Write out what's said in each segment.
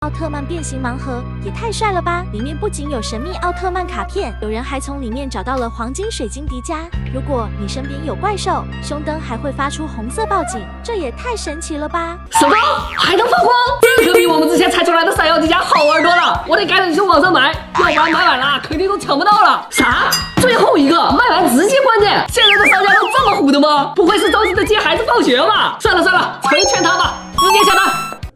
奥特曼变形盲盒也太帅了吧！里面不仅有神秘奥特曼卡片，有人还从里面找到了黄金水晶迪迦。如果你身边有怪兽，胸灯还会发出红色报警，这也太神奇了吧！什么？还能发光？这可比我们之前猜出来的闪耀迪迦好玩多了！我得赶紧去网上买，要不然买晚了肯定都抢不到了。啥？最后一个卖完直接关店？现在的商家都这么虎的吗？不会是着急着接孩子放学吧？算了，成全他吧，直接下单。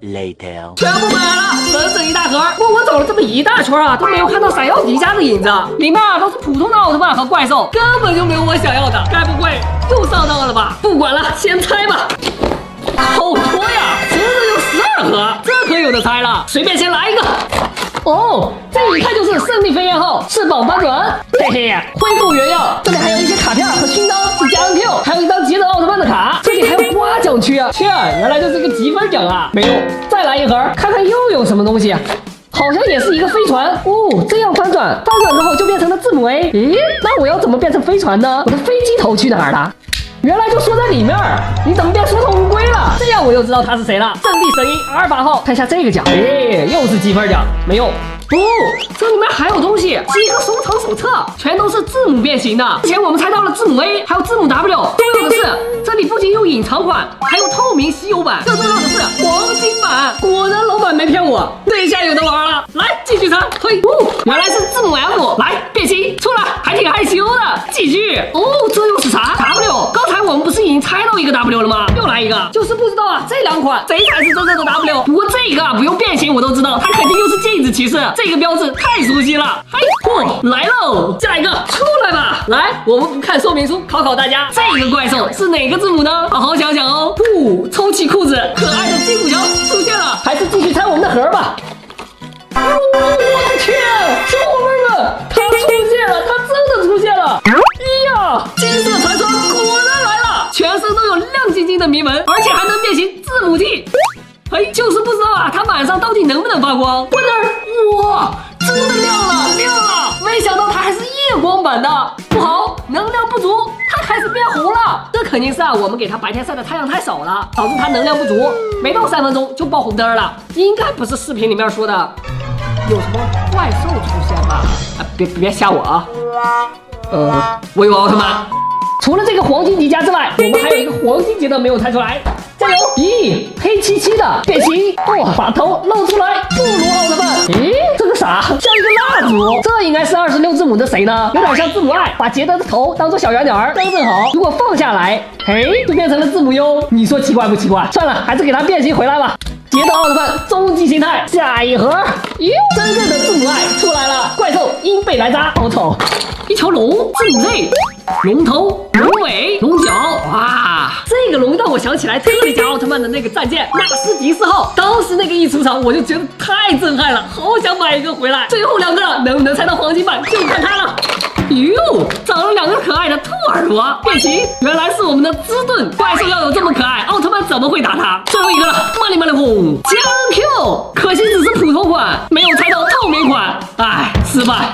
Later， 全部买了，整一大盒。不过我走了这么一大圈啊，都没有看到闪耀迪迦的影子，里面啊都是普通的奥特曼和怪兽，根本就没有我想要的。该不会又上当了吧？不管了，先拆吧。好多呀，整整有12盒，这可有的拆了。随便先来一个。哦，这一看就是胜利飞燕号翅膀翻转，嘿嘿，恢复原样。这里还有一些卡片和勋章，是加 NQ， 还有一张捷德奥特曼的卡。这里还有刮奖区啊，切，原来这是个积分奖啊。没有，再来一盒，看看又有什么东西。好像也是一个飞船哦，这样翻转之后就变成了字母 A。咦，那我要怎么变成飞船呢？我的飞机头去哪儿了？原来就缩在里面，你怎么变缩头乌龟了？这样我又知道他是谁了。阵地神鹰阿尔法号，看一下这个奖，哎，又是积分奖，没有。哦，这里面还有东西，是一个收藏手册，全都是字母变形的。之前我们猜到了字母 A， 还有字母 W。重要的是，这里不仅有隐藏版，还有透明稀有版，更重要的是黄金版。果然老板没骗我，这下有的玩了。来，继续猜。嘿，原来是字母 F， 来变形出来，还挺害羞的。继续。哦，这又是啥 ？W。刚才我们不是已经猜到一个 W 了吗？又来一个，就是不知道啊，这2款谁才是真正的 W？ 不过这个啊，不用变形我都知道，它肯定又是镜子骑士。这个标志太熟悉了。嘿，来喽，下一个出来吧。来，我们不看说明书，考大家，这个怪兽是哪个字母呢？好好想想哦。抽起裤子，可爱的金骨桥出现了，还是继续拆我们的盒吧。我的天，小伙伴们，它出现了，它真的出现了！呀，金色传说果然来了，全身都有亮晶晶的铭文，而且还能变形字母 T。哎，就是不知道啊，它晚上到底能不能发光？问那儿，哇，真的亮了！没想到它还是夜光版的，不好，能量不足，它开始变红了。这肯定是啊，我们给它白天晒的太阳太少了，导致它能量不足，没到3分钟就爆红灯了。应该不是视频里面说的有什么怪兽出现吧？啊，别吓我啊！我有奥特曼。除了这个黄金迪迦之外，我们还有一个黄金阶段没有猜出来，加油！咦，黑漆漆的变形，哇，把头露出来，不如奥特曼。咦，这个啥？像一个蜡烛，这应该是26字母的谁呢？有点像字母 I， 把捷德的头当做小圆点儿，刚正好。如果放下来，嘿，就变成了字母 U， 你说奇怪不奇怪？算了，还是给它变形回来吧。捷德奥特曼终极形态，下一盒，哟，真正的字母 I 出来了，怪兽英贝莱扎，好丑，一条龙，字母 Z， 龙头、龙尾、龙角，哇，这个龙让我想起来特利迦奥特曼的那个战舰纳斯迪斯号，当时那个一出场我就觉得太震撼了，好想买一个回来。最后2个能不能猜到黄金版就看它了。哟，长了2个可爱的兔耳朵，变形，原来是我们的滋顿怪兽，要有这么可爱，奥特曼怎么会打它？最后一个了，茉莉轰，加 Q， 可惜只是普通款，没有猜到透明款，哎，失败。